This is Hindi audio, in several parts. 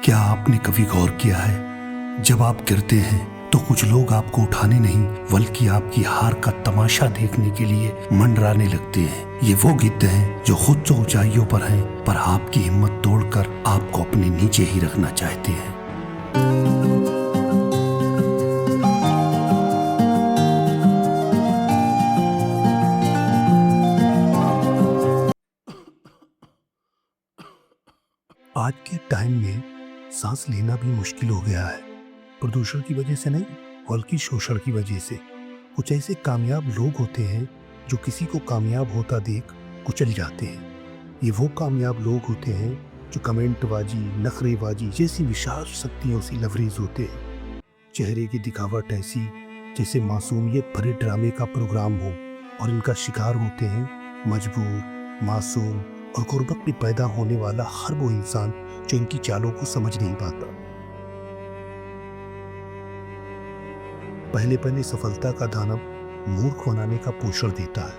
क्या आपने कभी गौर किया है, जब आप गिरते हैं तो कुछ लोग आपको उठाने नहीं बल्कि आपकी हार का तमाशा देखने के लिए मंडराने लगते हैं। ये वो गिद्ध हैं जो खुद तो ऊंचाइयों पर हैं, पर आपकी हिम्मत तोड़कर आपको अपने नीचे ही रखना चाहते हैं। आज के टाइम में सांस लेना भी मुश्किल हो गया है, प्रदूषण की वजह से नहीं बल्कि शोषण की वजह से। कुछ ऐसे कामयाब लोग होते हैं जो किसी को कामयाब होता देख कुचल जाते हैं। ये वो कामयाब लोग होते हैं जो कमेंटबाजी, नखरेबाजी जैसी विशाल शक्तियों से लवरेज होते हैं। चेहरे की दिखावट ऐसी जैसे मासूमियत भरे ड्रामे का प्रोग्राम हो, और इनका शिकार होते हैं मजबूर, मासूम और गुर्बत में पैदा होने वाला हर वो इंसान जो इनकी चालों को समझ नहीं पाता। पहले पहले सफलता का दानव मूर्ख बनाने का पोषण देता है,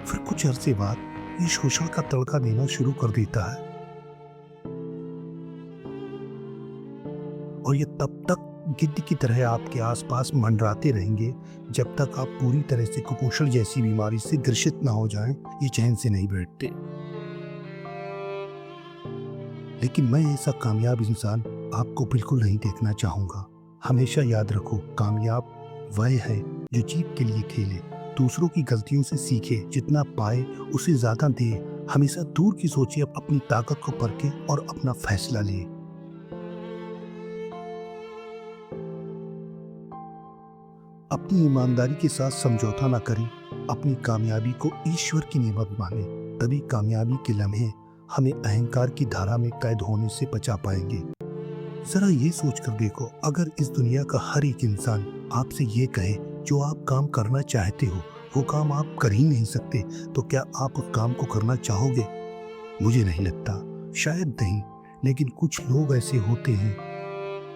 फिर कुछ अरसे बाद ये शोषण का तड़का देना शुरू कर देता है, और ये तब तक गिद्ध की तरह आपके आसपास मंडराते रहेंगे जब तक आप पूरी तरह से कुपोषण जैसी बीमारी से ग्रसित ना हो जाएं। ये चैन से नहीं बैठते। लेकिन मैं ऐसा कामयाब इंसान आपको बिल्कुल नहीं देखना चाहूंगा। हमेशा याद रखो, कामयाब वह है जो जीत के लिए खेले, दूसरों की गलतियों से सीखे, जितना पाए उसे ज्यादा दे, हमेशा दूर की सोचे, अपनी ताकत को परखे और अपना फैसला ले। अपनी ईमानदारी के साथ समझौता ना करें, अपनी कामयाबी को ईश्वर की नेमत माने, तभी कामयाबी के लम्हे हमें अहंकार की धारा में कैद होने से बचा पाएंगे। जरा ये सोच कर देखो, अगर इस दुनिया का हर एक इंसान आपसे ये कहे जो आप काम करना चाहते हो वो काम आप कर ही नहीं सकते, तो क्या आप उस काम को करना चाहोगे? मुझे नहीं लगता, शायद नहीं। लेकिन कुछ लोग ऐसे होते हैं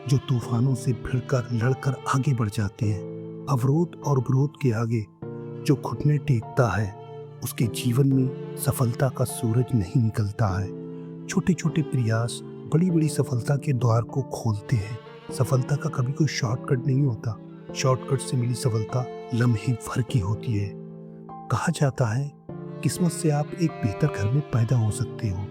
जो तूफानों से भिड़कर लड़कर आगे बढ़ जाते हैं। अवरोध और विरोध के आगे जो घुटने टेकता है उसके जीवन में सफलता का सूरज नहीं निकलता है। छोटे छोटे प्रयास बड़ी बड़ी सफलता के द्वार को खोलते हैं। सफलता का कभी कोई शॉर्टकट नहीं होता। शॉर्टकट से मिली सफलता लम्हे भर की होती है। कहा जाता है किस्मत से आप एक बेहतर घर में पैदा हो सकते हो,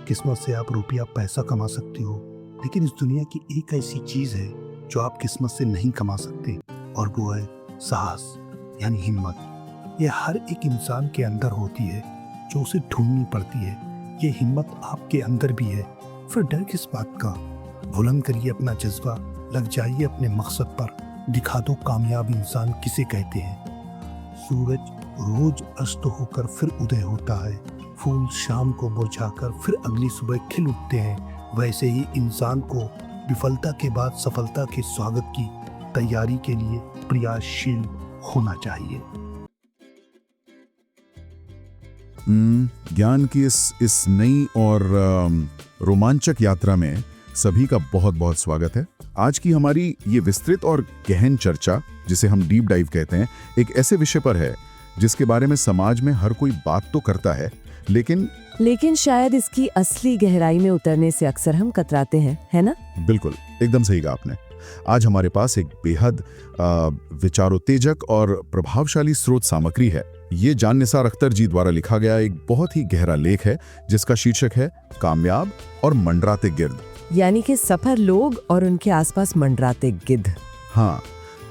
किस्मत से आप रुपया पैसा कमा सकते हो, लेकिन इस दुनिया की एक ऐसी चीज है जो आप किस्मत से नहीं कमा सकते, और वो है साहस यानी हिम्मत। ये हर एक इंसान के अंदर होती है, जो उसे ढूंढनी पड़ती है। ये हिम्मत आपके अंदर भी है, फिर डर किस बात का? बुलंद करिए अपना जज्बा, लग जाइए अपने मकसद पर, दिखा दो कामयाब इंसान किसे कहते हैं। सूरज रोज अस्त होकर फिर उदय होता है, फूल शाम को मुरझाकर फिर अगली सुबह खिल उठते हैं। वैसे ही इंसान को विफलता के बाद सफलता के स्वागत की तैयारी के लिए प्रयासशील होना चाहिए। ज्ञान की इस नई और रोमांचक यात्रा में सभी का बहुत बहुत स्वागत है। आज की हमारी ये विस्तृत और गहन चर्चा, जिसे हम डीप डाइव कहते हैं, एक ऐसे विषय पर है जिसके बारे में समाज में हर कोई बात तो करता है, लेकिन शायद इसकी असली गहराई में उतरने से अक्सर हम कतराते हैं, है ना? बिल्कुल, एकदम सही कहा आपने। आज हमारे पास एक बेहद विचारोत्तेजक और प्रभावशाली स्रोत सामग्री है। ये जान निसार अख्तर जी द्वारा लिखा गया एक बहुत ही गहरा लेख है जिसका शीर्षक है कामयाब और मंडराते गिद्ध, यानी कि सफल लोग और उनके आसपास मंडराते गिद्ध। हाँ,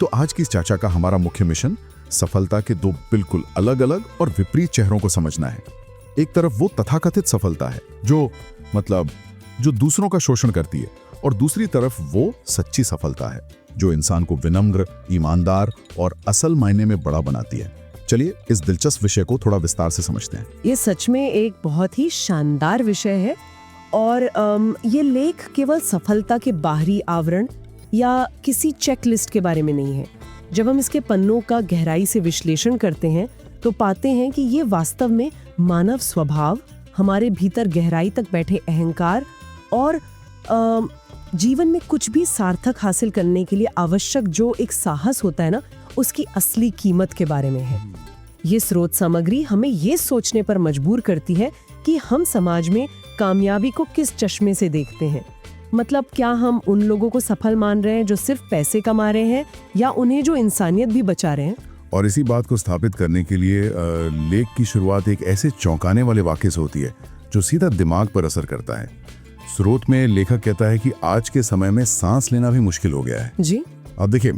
तो आज की इस चर्चा का हमारा मुख्य मिशन सफलता के दो बिल्कुल अलग अलग और विपरीत चेहरों को समझना है। एक तरफ वो तथाकथित सफलता है जो दूसरों का शोषण करती है, और दूसरी तरफ वो सच्ची सफलता है जो इंसान को विनम्र, ईमानदार और असल मायने में बड़ा बनाती है। चलिए इस दिलचस्प विषय को थोड़ा विस्तार से समझते हैं। ये सच में एक बहुत ही शानदार विषय है, और ये लेख केवल सफलता के बाहरी आवरण या किसी चेकलिस्ट के बारे में नहीं है। जब हम इसके पन्नों का गहराई से विश्लेषण करते हैं तो पाते हैं कि ये वास्तव में मानव स्वभाव, हमारे भीतर गहराई तक बैठे अहंकार और जीवन में कुछ भी सार्थक हासिल करने के लिए आवश्यक जो एक साहस होता है ना, उसकी असली कीमत के बारे में है। ये स्रोत सामग्री हमें ये सोचने पर मजबूर करती है कि हम समाज में कामयाबी को किस चश्मे से देखते हैं? मतलब क्या हम उन लोगों को सफल मान रहे हैं जो सिर्फ पैसे कमा रहे हैं, या उन्हें जो इंसानियत भी बचा रहे हैं? और इसी बात को स्थापित करने के लिए लेख की शुरुआत एक ऐसे चौंकाने वाले वाक्य से होती है जो सीधा दिमाग पर असर करता है। स्रोत में लेखक कहता है कि आज के समय में सांस लेना भी मुश्किल हो गया है। जी। अब देखिए,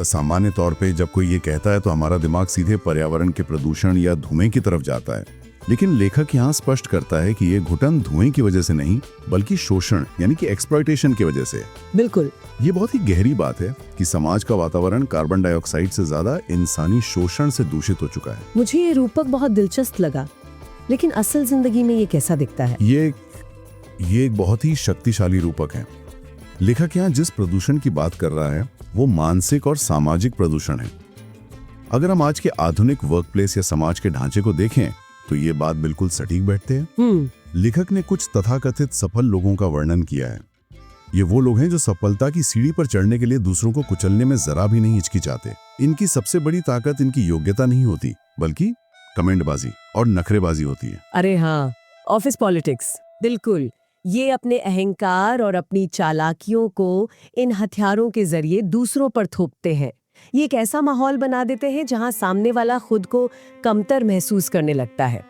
सामान्य तौर पे जब कोई ये कहता है तो हमारा दिमाग सीधे पर्यावरण के प्रदूषण या धुएं की तरफ जाता है, लेकिन लेखक यहाँ स्पष्ट करता है कि ये घुटन धुएं की वजह से नहीं बल्कि शोषण यानी कि एक्सप्लॉयटेशन की वजह से। बिल्कुल। ये बहुत ही गहरी बात है कि समाज का वातावरण कार्बन डाइऑक्साइड से ज्यादा इंसानी शोषण से दूषित हो चुका है। मुझे ये रूपक बहुत दिलचस्प लगा, लेकिन असल जिंदगी में ये कैसा दिखता है? ये एक बहुत ही शक्तिशाली रूपक है। लेखक यहाँ जिस प्रदूषण की बात कर रहा है वो मानसिक और सामाजिक प्रदूषण है। अगर हम आज के आधुनिक वर्कप्लेस या समाज के ढांचे को देखें तो ये बात बिल्कुल सटीक बैठते हैं। लेखक ने कुछ तथाकथित सफल लोगों का वर्णन किया है। ये वो लोग हैं जो सफलता की सीढ़ी पर चढ़ने के लिए दूसरों को कुचलने में जरा भी नहीं हिचकिचाते। इनकी सबसे बड़ी ताकत इनकी योग्यता नहीं होती बल्कि कमेंटबाजी और नखरेबाजी होती है। अरे हाँ, ऑफिस पॉलिटिक्स, बिल्कुल। ये अपने अहंकार और अपनी चालाकियों को इन हथियारों के जरिए दूसरों पर थोपते हैं। ये एक ऐसा माहौल बना देते हैं जहां सामने वाला खुद को कमतर महसूस करने लगता है।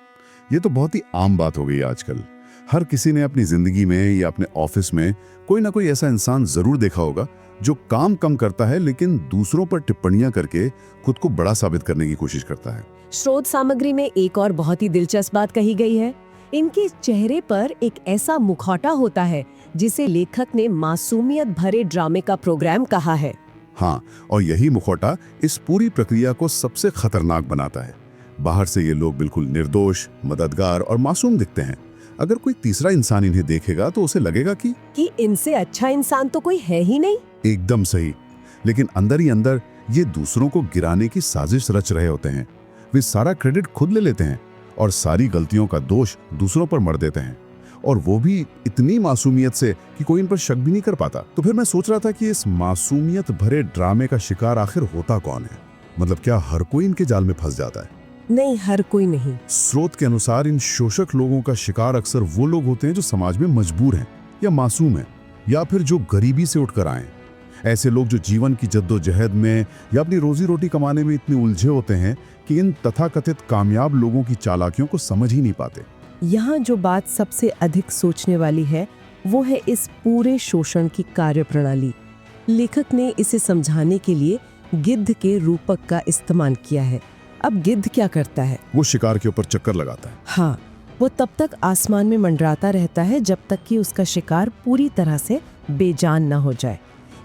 ये तो बहुत ही आम बात हो गई आजकल। हर किसी ने अपनी जिंदगी में या अपने ऑफिस में कोई ना कोई ऐसा इंसान जरूर देखा होगा जो काम कम करता है लेकिन दूसरों पर टिप्पणियां करके खुद को बड़ा साबित करने की कोशिश करता है। स्रोत सामग्री में एक और बहुत ही दिलचस्प बात कही गई है। इनके चेहरे पर एक ऐसा मुखौटा होता है जिसे लेखक ने मासूमियत भरे ड्रामे का प्रोग्राम कहा है। हाँ, और यही मुखौटा इस पूरी प्रक्रिया को सबसे खतरनाक बनाता है। बाहर से ये लोग बिल्कुल निर्दोष, मददगार और मासूम दिखते हैं। अगर कोई तीसरा इंसान इन्हें देखेगा तो उसे लगेगा कि इनसे अच्छा इंसान तो कोई है ही नहीं। एकदम सही। लेकिन अंदर ही अंदर ये दूसरों को गिराने की साजिश रच रहे होते हैं। वे सारा क्रेडिट खुद ले लेते हैं और सारी गलतियों का दोष दूसरों पर मढ़ देते हैं, और वो भी इतनी मासूमियत से कि कोई इन पर शक भी नहीं कर पाता। तो फिर मैं सोच रहा था कि इस मासूमियत भरे ड्रामे का शिकार आखिर होता कौन है? मतलब क्या हर कोई इनके जाल में फंस जाता है? नहीं, हर कोई नहीं। स्रोत के अनुसार इन शोषक लोगों का शिकार अक्सर वो लोग होते हैं जो समाज में मजबूर हैं या मासूम हैं, या फिर जो गरीबी से उठकर आए। ऐसे लोग जो जीवन की जद्दोजहद में या अपनी रोजी रोटी कमाने में इतने उलझे होते हैं कि इन तथाकथित कामयाब लोगों की चालाकियों को समझ ही नहीं पाते। यहाँ जो बात सबसे अधिक सोचने वाली है वो है इस पूरे शोषण की कार्यप्रणाली। लेखक ने इसे समझाने के लिए गिद्ध के रूपक का इस्तेमाल किया है। अब गिद्ध क्या करता है? वो शिकार के ऊपर चक्कर लगाता है। हाँ, वो तब तक आसमान में मंडराता रहता है जब तक कि उसका शिकार पूरी तरह से बेजान न हो जाए।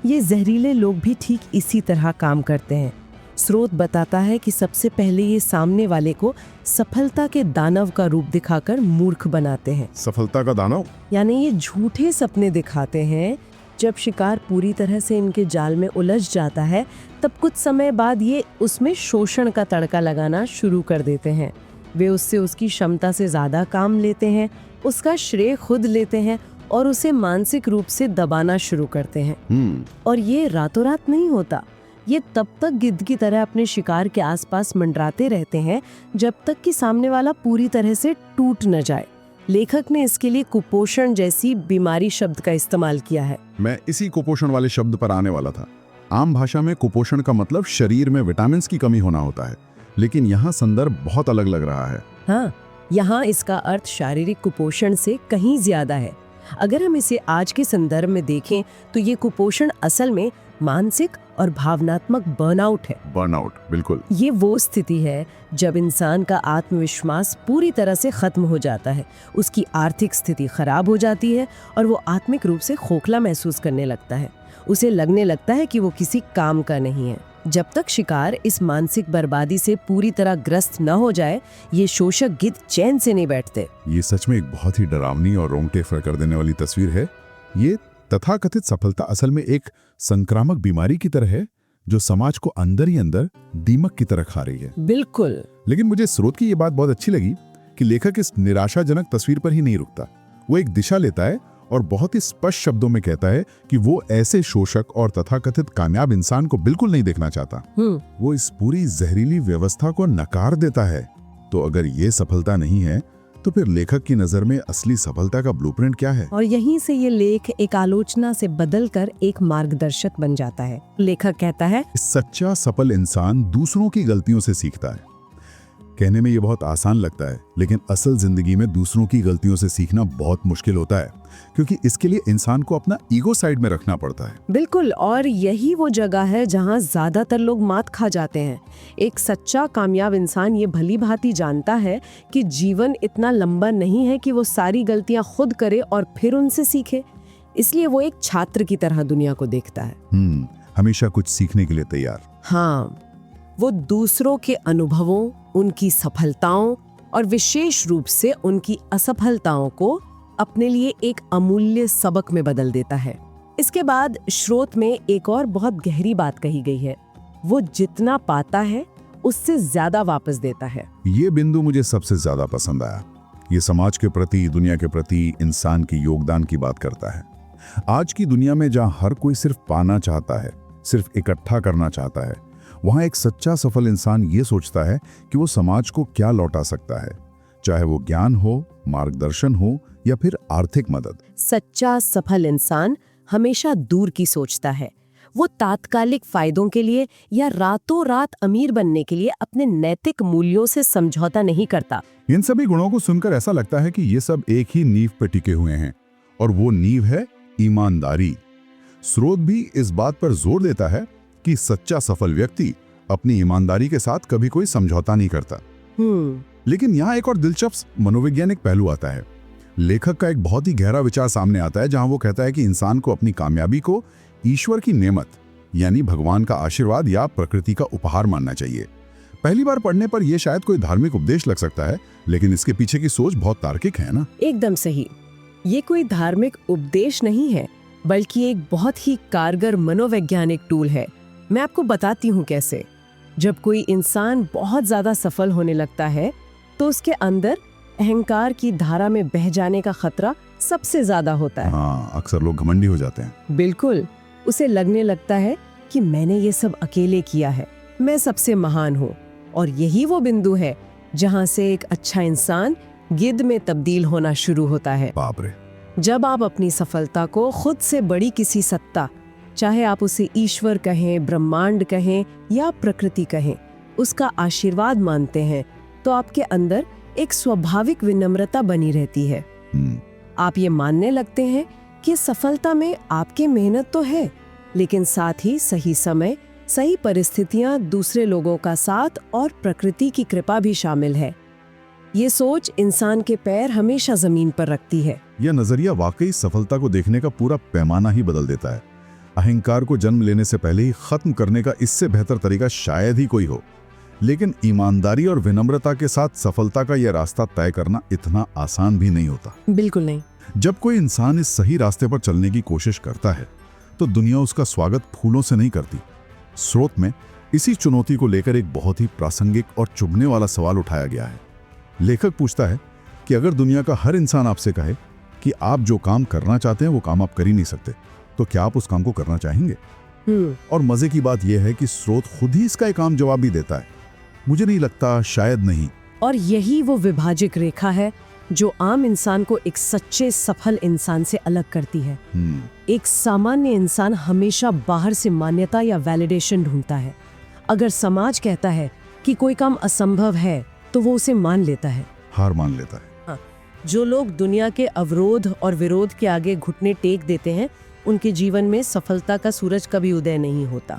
ये जहरीले लोग भी ठीक इसी तरह काम करते हैं। स्रोत बताता है कि सबसे पहले ये सामने वाले को सफलता के दानव का रूप दिखाकर मूर्ख बनाते हैं। सफलता का दानव यानी ये झूठे सपने दिखाते हैं। जब शिकार पूरी तरह से इनके जाल में उलझ जाता है तब कुछ समय बाद ये उसमें शोषण का तड़का लगाना शुरू कर देते हैं। वे उससे उसकी क्षमता से ज्यादा काम लेते हैं, उसका श्रेय खुद लेते हैं और उसे मानसिक रूप से दबाना शुरू करते हैं। और ये रातों रात नहीं होता। ये तब तक गिद्ध की तरह अपने शिकार के आसपास मंडराते रहते हैं जब तक कि सामने वाला पूरी तरह से टूट न जाए। लेखक ने इसके लिए कुपोषण जैसी बीमारी शब्द का इस्तेमाल किया है। मैं इसी कुपोषण वाले शब्द पर आने वाला था। आम भाषा में कुपोषण का मतलब शरीर में विटामिन की कमी होना होता है, लेकिन यहाँ संदर्भ बहुत अलग लग रहा है। हाँ, यहाँ इसका अर्थ शारीरिक कुपोषण से कहीं ज्यादा है। अगर हम इसे आज के संदर्भ में देखें तो ये कुपोषण असल में मानसिक और भावनात्मक बर्नआउट है। बर्नआउट, बिल्कुल। ये वो स्थिति है जब इंसान का आत्मविश्वास पूरी तरह से खत्म हो जाता है, उसकी आर्थिक स्थिति खराब हो जाती है और वो आत्मिक रूप से खोखला महसूस करने लगता है। उसे लगने लगता है कि वो किसी काम का नहीं है। जब तक शिकार इस मानसिक बर्बादी से पूरी तरह ग्रस्त न हो जाए, ये शोषक गिद्ध चैन से नहीं बैठते। ये सच में एक बहुत ही डरावनी और रोंगटे खड़े कर देने वाली तस्वीर है। ये तथाकथित सफलता असल में एक संक्रामक बीमारी की तरह है जो समाज को अंदर ही अंदर दीमक की तरह खा रही है। बिल्कुल। लेकिन मुझे स्रोत की ये बात बहुत अच्छी लगी कि लेखक इस निराशाजनक तस्वीर पर ही नहीं रुकता। वो एक दिशा लेता है और बहुत ही स्पष्ट शब्दों में कहता है कि वो ऐसे शोषक और तथाकथित कामयाब इंसान को बिल्कुल नहीं देखना चाहता। वो इस पूरी जहरीली व्यवस्था को नकार देता है। तो अगर ये सफलता नहीं है तो फिर लेखक की नजर में असली सफलता का ब्लूप्रिंट क्या है? और यहीं से ये लेख एक आलोचना से बदलकर एक मार्गदर्शक बन जाता है। लेखक कहता है, सच्चा सफल इंसान दूसरों की गलतियों से सीखता है। कहने में ये बहुत आसान लगता है, लेकिन असल जिंदगी में दूसरों की गलतियों से सीखना बहुत मुश्किल होता है, क्योंकि इसके लिए इंसान को अपना ईगो साइड में रखना पड़ता है। बिल्कुल, और यही वो जगह है जहां ज्यादातर लोग मात खा जाते हैं। एक सच्चा कामयाब इंसान ये भली भांति जानता है कि जीवन इतना लंबा नहीं है कि वो सारी गलतियां खुद करे और फिर उनसे सीखे। इसलिए वो एक छात्र की तरह दुनिया को देखता है। हमेशा कुछ सीखने के लिए तैयार। हाँ, वो दूसरों के अनुभवों, उनकी सफलताओं और विशेष रूप से उनकी असफलताओं को अपने लिए एक अमूल्य सबक में बदल देता है। इसके बाद स्रोत में एक और बहुत गहरी बात कही गई है, वो जितना पाता है उससे ज्यादा वापस देता है। ये बिंदु मुझे सबसे ज्यादा पसंद आया। ये समाज के प्रति, दुनिया के प्रति इंसान के योगदान की बात करता है। आज की दुनिया में जहां हर कोई सिर्फ पाना चाहता है, सिर्फ इकट्ठा करना चाहता है, वहां एक सच्चा सफल इंसान ये सोचता है कि वो समाज को क्या लौटा सकता है, चाहे वो ज्ञान हो, मार्गदर्शन हो या फिर आर्थिक मदद। सच्चा सफल इंसान हमेशा दूर की सोचता है। वो तात्कालिक फायदों के लिए या रातों रात अमीर बनने के लिए अपने नैतिक मूल्यों से समझौता नहीं करता। इन सभी गुणों को सुनकर ऐसा लगता है कि ये सब एक ही नींव पर टिके हुए हैं, और वो नींव है ईमानदारी। स्रोत भी इस बात पर जोर देता है कि सच्चा सफल व्यक्ति अपनी ईमानदारी के साथ कभी कोई समझौता नहीं करता। लेकिन यहाँ एक और दिलचस्प मनोवैज्ञानिक पहलू आता है। लेखक का एक बहुत ही गहरा विचार सामने आता है, जहां वो कहता है कि इंसान को अपनी कामयाबी को ईश्वर की नेमत यानी भगवान का आशीर्वाद या प्रकृति का उपहार मानना चाहिए। पहली बार पढ़ने पर यह शायद कोई धार्मिक उपदेश लग सकता है, लेकिन इसके पीछे की सोच बहुत तार्किक है ना। एकदम सही। ये कोई धार्मिक उपदेश नहीं है, बल्कि एक बहुत ही कारगर मनोवैज्ञानिक टूल है। मैं आपको बताती हूँ कैसे। जब कोई इंसान बहुत ज्यादा सफल होने लगता है तो उसके अंदर अहंकार की धारा में बह जाने का खतरा सबसे ज्यादा होता है। हाँ, अक्सर लोग घमंडी हो जाते हैं। बिल्कुल, उसे लगने लगता है कि मैंने ये सब अकेले किया है, मैं सबसे महान हूँ। और यही वो बिंदु है जहाँ से एक अच्छा इंसान गिद्ध में तब्दील होना शुरू होता है। बाप रे। जब आप अपनी सफलता को खुद से बड़ी किसी सत्ता, चाहे आप उसे ईश्वर कहें, ब्रह्मांड कहें या प्रकृति कहें, उसका आशीर्वाद मानते हैं, तो आपके अंदर एक स्वाभाविक विनम्रता बनी रहती है। आप ये मानने लगते हैं कि सफलता में आपकी मेहनत तो है, लेकिन साथ ही सही समय, सही परिस्थितियां, दूसरे लोगों का साथ और प्रकृति की कृपा भी शामिल है। ये सोच इंसान के पैर हमेशा जमीन पर रखती है। यह नजरिया वाकई सफलता को देखने का पूरा पैमाना ही बदल देता है। अहंकार को जन्म लेने से पहले ही खत्म करने का इससे बेहतर तरीका शायद ही कोई हो। लेकिन ईमानदारी और विनम्रता के साथ सफलता का यह रास्ता तय करना इतना आसान भी नहीं होता। बिल्कुल नहीं। जब कोई इंसान इस सही रास्ते पर चलने की कोशिश करता है तो दुनिया उसका स्वागत फूलों से नहीं करती। स्रोत में इसी चुनौती को लेकर एक बहुत ही प्रासंगिक और चुभने वाला सवाल उठाया गया है। लेखक पूछता है कि अगर दुनिया का हर इंसान आपसे कहे कि आप जो काम करना चाहते हैं वो काम आप कर ही नहीं सकते, तो क्या आप उस काम को करना चाहेंगे? और मजे की बात यह है कि स्रोत खुद ही इसका एक आम जवाब भी देता है, मुझे नहीं लगता, शायद नहीं। और यही वो विभाजक रेखा है जो आम इंसान को एक सच्चे सफल इंसान से अलग करती है। एक सामान्य इंसान हमेशा बाहर से मान्यता या वैलिडेशन ढूंढता है। अगर समाज कहता है कि कोई काम असंभव है तो वो उसे मान लेता है, हार मान लेता है। हाँ, जो लोग दुनिया के अवरोध और विरोध के आगे घुटने टेक देते हैं, उनके जीवन में सफलता का सूरज कभी उदय नहीं होता।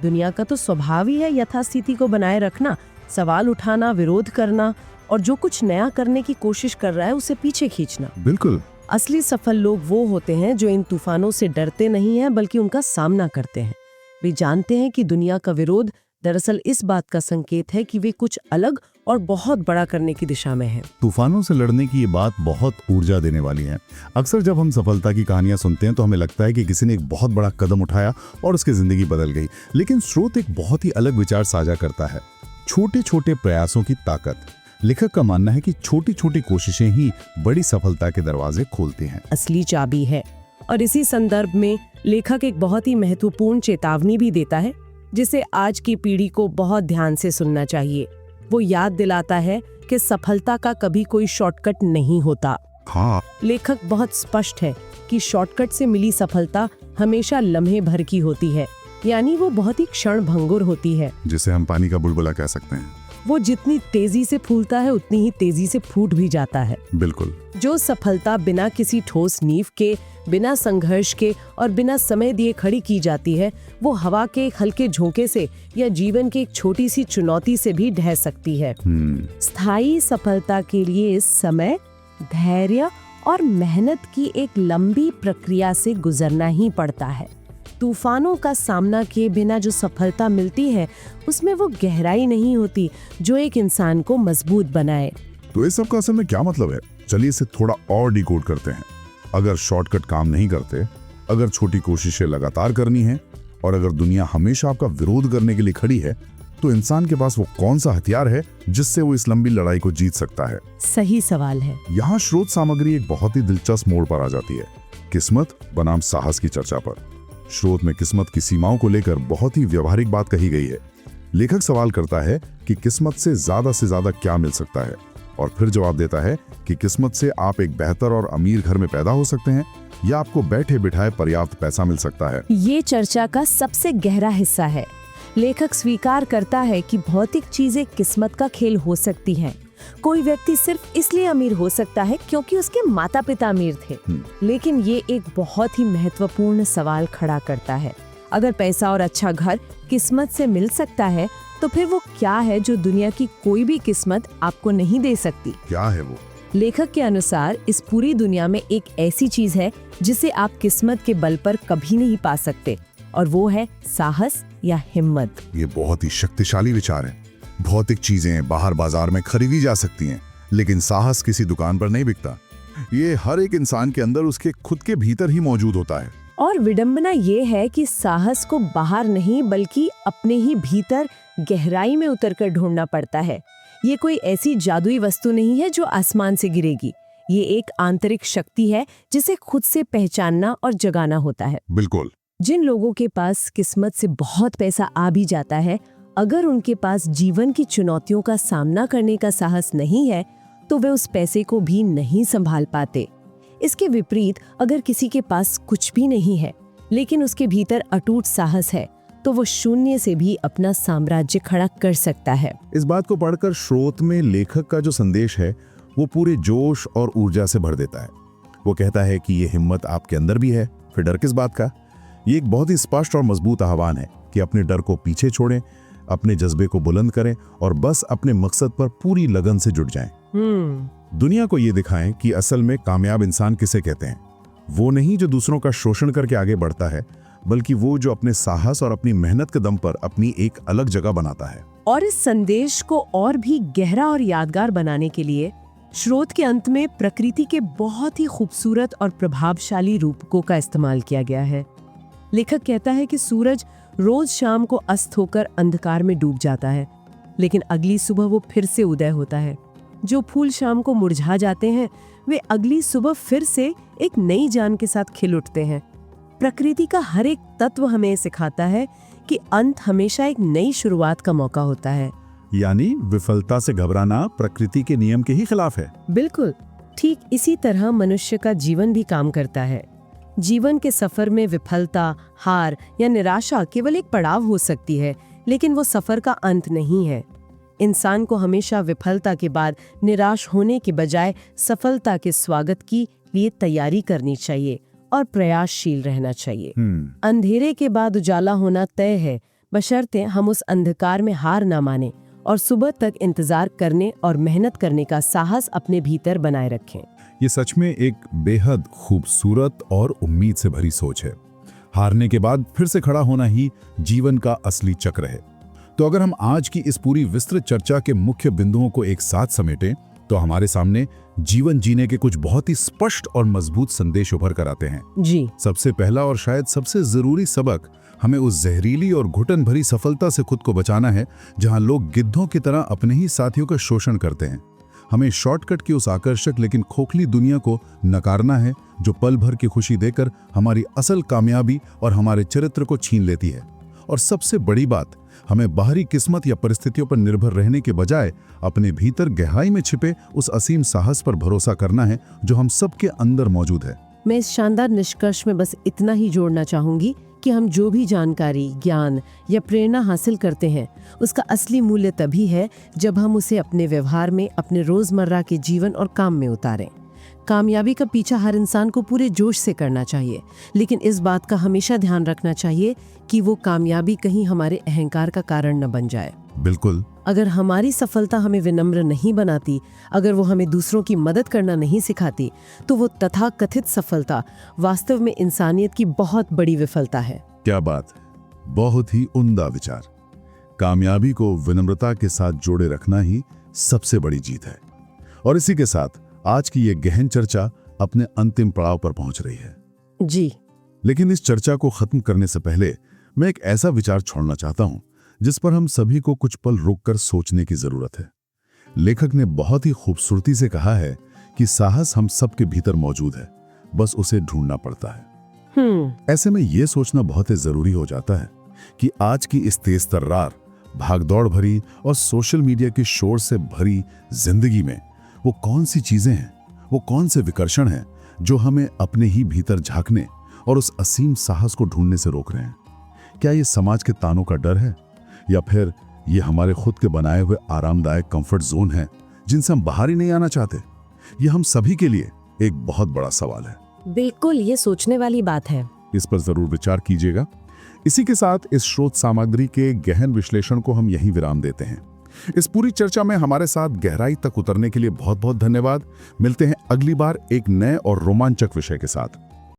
दुनिया का तो स्वभाव ही है यथास्थिति को बनाए रखना, सवाल उठाना, विरोध करना और जो कुछ नया करने की कोशिश कर रहा है उसे पीछे खींचना। बिल्कुल। असली सफल लोग वो होते हैं जो इन तूफानों से डरते नहीं हैं, बल्कि उनका सामना करते हैं। वे जानते हैं कि दुनिया का विरोध दरअसल इस बात का संकेत है कि वे कुछ अलग और बहुत बड़ा करने की दिशा में हैं। तूफानों से लड़ने की ये बात बहुत ऊर्जा देने वाली है। अक्सर जब हम सफलता की कहानियां सुनते हैं तो हमें लगता है कि किसी ने एक बहुत बड़ा कदम उठाया और उसकी जिंदगी बदल गई, लेकिन स्रोत एक बहुत ही अलग विचार साझा करता है, छोटे छोटे प्रयासों की ताकत। लेखक का मानना है कि छोटी छोटी कोशिशें ही बड़ी सफलता के दरवाजे खोलती हैं, असली चाबी है। और इसी संदर्भ में लेखक एक बहुत ही महत्वपूर्ण चेतावनी भी देता है, जिसे आज की पीढ़ी को बहुत ध्यान से सुनना चाहिए। वो याद दिलाता है कि सफलता का कभी कोई शॉर्टकट नहीं होता। हाँ, लेखक बहुत स्पष्ट है कि शॉर्टकट से मिली सफलता हमेशा लम्हे भर की होती है, यानी वो बहुत ही क्षणभंगुर होती है। जिसे हम पानी का बुलबुला कह सकते हैं। वो जितनी तेजी से फूलता है उतनी ही तेजी से फूट भी जाता है। बिल्कुल। जो सफलता बिना किसी ठोस नींव के, बिना संघर्ष के और बिना समय दिए खड़ी की जाती है, वो हवा के एक हल्के झोंके से या जीवन की एक छोटी सी चुनौती से भी ढह सकती है। स्थायी सफलता के लिए समय, धैर्य और मेहनत की एक लंबी प्रक्रिया से गुजरना ही पड़ता है। तूफानों का सामना किए बिना जो सफलता मिलती है, उसमें वो गहराई नहीं होती जो एक इंसान को मजबूत बनाए। तो इस सब का असल में क्या मतलब है? चलिए इसे थोड़ा और डिकोड करते हैं। अगर शॉर्टकट काम नहीं करते, अगर छोटी कोशिशें लगातार करनी है और अगर दुनिया हमेशा आपका विरोध करने के लिए खड़ी है, तो इंसान के पास वो कौन सा हथियार है जिससे वो इस लंबी लड़ाई को जीत सकता है? सही सवाल है। यहाँ स्रोत सामग्री एक बहुत ही दिलचस्प मोड़ पर आ जाती है। किस्मत बनाम साहस की चर्चा पर। स्रोत में किस्मत की सीमाओं को लेकर बहुत ही व्यवहारिक बात कही गई है। लेखक सवाल करता है कि किस्मत से ज्यादा क्या मिल सकता है, और फिर जवाब देता है कि किस्मत से आप एक बेहतर और अमीर घर में पैदा हो सकते हैं या आपको बैठे बिठाए पर्याप्त पैसा मिल सकता है। ये चर्चा का सबसे गहरा हिस्सा है। लेखक स्वीकार करता है कि भौतिक चीजें किस्मत का खेल हो सकती हैं। कोई व्यक्ति सिर्फ इसलिए अमीर हो सकता है क्योंकि उसके माता पिता अमीर थे। लेकिन ये एक बहुत ही महत्वपूर्ण सवाल खड़ा करता है। अगर पैसा और अच्छा घर किस्मत से मिल सकता है, तो फिर वो क्या है जो दुनिया की कोई भी किस्मत आपको नहीं दे सकती? क्या है वो? लेखक के अनुसार इस पूरी दुनिया में एक ऐसी चीज है जिसे आप किस्मत के बल पर कभी नहीं पा सकते, और वो है साहस या हिम्मत। ये बहुत ही शक्तिशाली विचार है। भौतिक चीजें बाहर बाजार में खरीदी जा सकती हैं, लेकिन साहस किसी दुकान पर नहीं बिकता। ये हर एक इंसान के अंदर उसके खुद के भीतर ही मौजूद होता है। और विडंबना ये है कि साहस को बाहर नहीं बल्कि अपने ही भीतर गहराई में उतरकर ढूंढना पड़ता है। ये कोई ऐसी जादुई वस्तु नहीं है जो आसमान से गिरेगी। ये एक आंतरिक शक्ति है जिसे खुद से पहचानना और जगाना होता है। बिल्कुल। जिन लोगों के पास किस्मत से बहुत पैसा आ भी जाता है, अगर उनके पास जीवन की चुनौतियों का सामना करने का साहस नहीं है, तो वे उस पैसे को भी नहीं संभाल पाते। इसके विपरीत, अगर किसी के पास कुछ भी नहीं है लेकिन उसके भीतर अटूट साहस है, तो वो शून्य से भी अपना साम्राज्य खड़ा कर सकता है। इस बात को पढ़कर स्रोत में लेखक का जो संदेश है वो पूरे जोश और ऊर्जा से भर देता है। वो कहता है कि ये हिम्मत आपके अंदर भी है, फिर डर किस बात का? ये एक बहुत ही स्पष्ट और मजबूत आह्वान है कि अपने डर को पीछे छोड़ें, अपने जज्बे को बुलंद करें और बस अपने मकसद पर पूरी लगन से जुट जाएं। दुनिया को ये दिखाएं कि असल में कामयाब इंसान किसे कहते हैं। वो नहीं जो दूसरों का शोषण करके आगे बढ़ता है, बल्कि वो जो अपने साहस और अपनी मेहनत के दम पर अपनी एक अलग जगह बनाता है। और इस संदेश को और भी गहरा और यादगार बनाने के लिए स्रोत के अंत में प्रकृति के बहुत ही खूबसूरत और प्रभावशाली रूपकों का इस्तेमाल किया गया है। लेखक कहता है कि सूरज रोज शाम को अस्त होकर अंधकार में डूब जाता है, लेकिन अगली सुबह वो फिर से उदय होता है। जो फूल शाम को मुरझा जाते हैं, वे अगली सुबह फिर से एक नई जान के साथ खिल उठते हैं। प्रकृति का हर एक तत्व हमें सिखाता है कि अंत हमेशा एक नई शुरुआत का मौका होता है। यानी विफलता से घबराना प्रकृति के नियम के ही खिलाफ है। बिल्कुल ठीक इसी तरह मनुष्य का जीवन भी काम करता है। जीवन के सफर में विफलता, हार या निराशा केवल एक पड़ाव हो सकती है, लेकिन वो सफर का अंत नहीं है। इंसान को हमेशा विफलता के बाद निराश होने के बजाय सफलता के स्वागत की लिए तैयारी करनी चाहिए और प्रयासशील रहना चाहिए। अंधेरे के बाद उजाला होना तय है, बशर्ते हम उस अंधकार में हार ना माने और सुबह तक इंतजार करने और मेहनत करने का साहस अपने भीतर बनाए रखें। ये सच में एक बेहद खूबसूरत और उम्मीद से भरी सोच है। हारने के बाद फिर से खड़ा होना ही जीवन का असली चक्र है। तो अगर हम आज की इस पूरी विस्तृत चर्चा के मुख्य बिंदुओं को एक साथ समेटें, तो हमारे सामने जीवन जीने के कुछ बहुत ही स्पष्ट और मजबूत संदेश उभर कर आते हैं। जी, सबसे पहला और शायद सबसे जरूरी सबक, हमें उस जहरीली और घुटन भरी सफलता से खुद को बचाना है जहां लोग गिद्धों की तरह अपने ही साथियों का शोषण करते हैं। हमें शॉर्टकट की उस आकर्षक लेकिन खोखली दुनिया को नकारना है जो पल भर की खुशी देकर हमारी असल कामयाबी और हमारे चरित्र को छीन लेती है। और सबसे बड़ी बात, हमें बाहरी किस्मत या परिस्थितियों पर निर्भर रहने के बजाय अपने भीतर गहराई में छिपे उस असीम साहस पर भरोसा करना है जो हम सबके अंदर मौजूद है। मैं इस शानदार निष्कर्ष में बस इतना ही जोड़ना चाहूंगी कि हम जो भी जानकारी, ज्ञान या प्रेरणा हासिल करते हैं, उसका असली मूल्य तभी है जब हम उसे अपने व्यवहार में, अपने रोजमर्रा के जीवन और काम में उतारें। कामयाबी का पीछा हर इंसान को पूरे जोश से करना चाहिए, लेकिन इस बात का हमेशा ध्यान रखना चाहिए कि वो कामयाबी कहीं हमारे अहंकार का कारण न बन जाए। बिल्कुल। अगर हमारी सफलता हमें विनम्र नहीं बनाती, अगर वो हमें दूसरों की मदद करना नहीं सिखाती, तो वो तथाकथित सफलता वास्तव में इंसानियत की बहुत बड़ी विफलता है। क्या बात है, बहुत ही उम्दा विचार। कामयाबी को विनम्रता के साथ जोड़े रखना ही सबसे बड़ी जीत है। और इसी के साथ आज की ये गहन चर्चा अपने अंतिम पड़ाव पर पहुंच रही है। जी, लेकिन इस चर्चा को खत्म करने से पहले मैं एक ऐसा विचार छोड़ना चाहता हूं जिस पर हम सभी को कुछ पल रुककर सोचने की जरूरत है। लेखक ने बहुत ही खूबसूरती से कहा है कि साहस हम सबके भीतर मौजूद है, बस उसे ढूंढना पड़ता है। ऐसे में यह सोचना बहुत ही जरूरी हो जाता है कि आज की इस तेज तर्रार, भागदौड़ भरी और सोशल मीडिया के शोर से भरी जिंदगी में वो कौन सी चीजें हैं, वो कौन से विकर्षण हैं जो हमें अपने ही भीतर झांकने और उस असीम साहस को ढूंढने से रोक रहे हैं। क्या ये समाज के तानों का डर है, या फिर ये हमारे खुद के बनाए हुए आरामदायक कंफर्ट जोन है जिनसे हम बाहर ही नहीं आना चाहते? ये हम सभी के लिए एक बहुत बड़ा सवाल है। बिल्कुल, ये सोचने वाली बात है। इस पर जरूर विचार कीजिएगा। इसी के साथ इस स्रोत सामग्री के गहन विश्लेषण को हम यहीं विराम देते हैं। इस पूरी चर्चा में हमारे साथ गहराई तक उतरने के लिए बहुत बहुत धन्यवाद। मिलते हैं अगली बार एक नए और रोमांचक विषय के साथ।